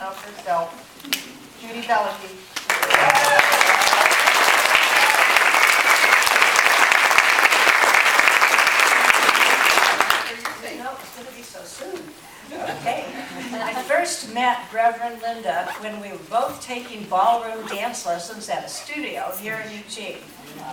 of herself. Judy Bellamy. No, it's going to be so soon. Okay. I first met Reverend Linda when we were both taking ballroom dance lessons at a studio here in Eugene.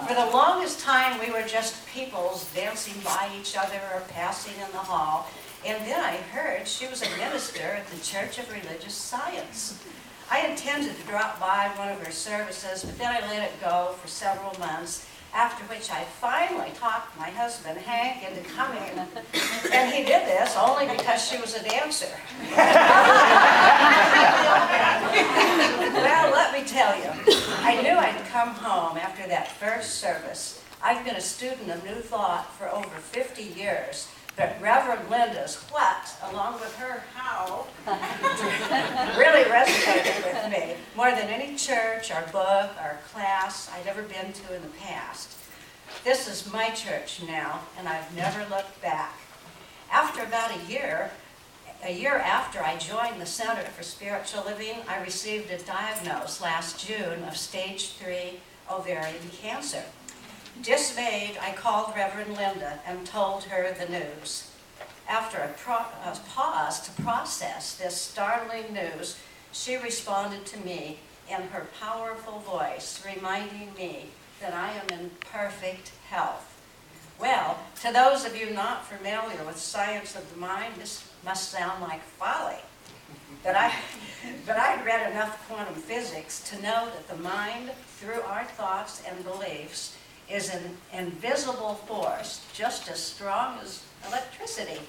For the longest time, we were just peoples dancing by each other or passing in the hall. And then I heard she was a minister at the Church of Religious Science. I intended to drop by one of her services, but then I let it go for several months, after which I finally talked my husband, Hank, into coming. And he did this only because she was a dancer. Well, let me tell you, I knew I'd come home after that first service. I've been a student of New Thought for over 50 years, but Reverend Linda's what, along with her how, really resonated with me more than any church or book or class I'd ever been to in the past. This is my church now, and I've never looked back. After about a year after I joined the Center for Spiritual Living, I received a diagnosis last June of stage 3 ovarian cancer. Dismayed, I called Reverend Linda and told her the news. After a pause to process this startling news, she responded to me in her powerful voice, reminding me that I am in perfect health. Well, to those of you not familiar with science of the mind, this must sound like folly. But I'd read enough quantum physics to know that the mind, through our thoughts and beliefs, is an invisible force, just as strong as electricity.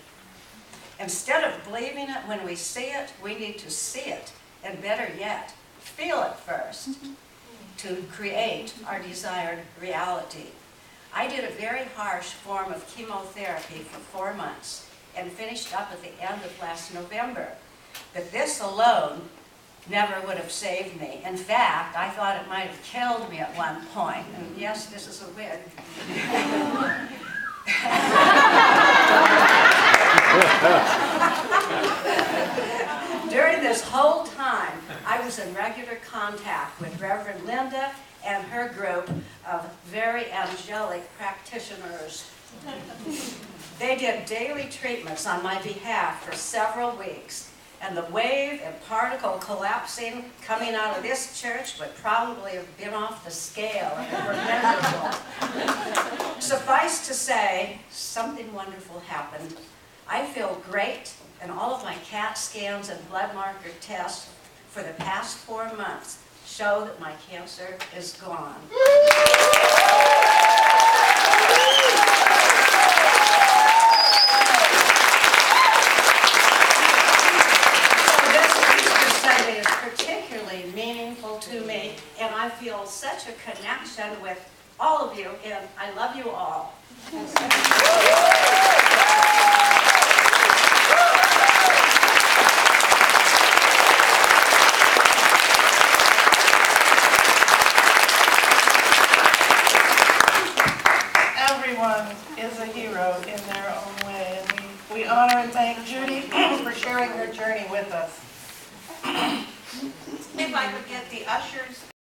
Instead of believing it when we see it, we need to see it, and better yet, feel it first to create our desired reality. I did a very harsh form of chemotherapy for 4 months and finished up at the end of last November. But this alone never would have saved me. In fact, I thought it might have killed me at one point. And yes, this is a wig. During this whole time, I was in regular contact with Reverend Linda and her group of very angelic practitioners. They did daily treatments on my behalf for several weeks, and the wave and particle collapsing coming out of this church would probably have been off the scale if it were measurable. Suffice to say, something wonderful happened. I feel great, and all of my CAT scans and blood marker tests for the past 4 months show that my cancer is gone. Particularly meaningful to me, and I feel such a connection with all of you, and I love you all. Everyone is a hero in their own way, and we honor and thank Judy for sharing her journey with us. If I could get the ushers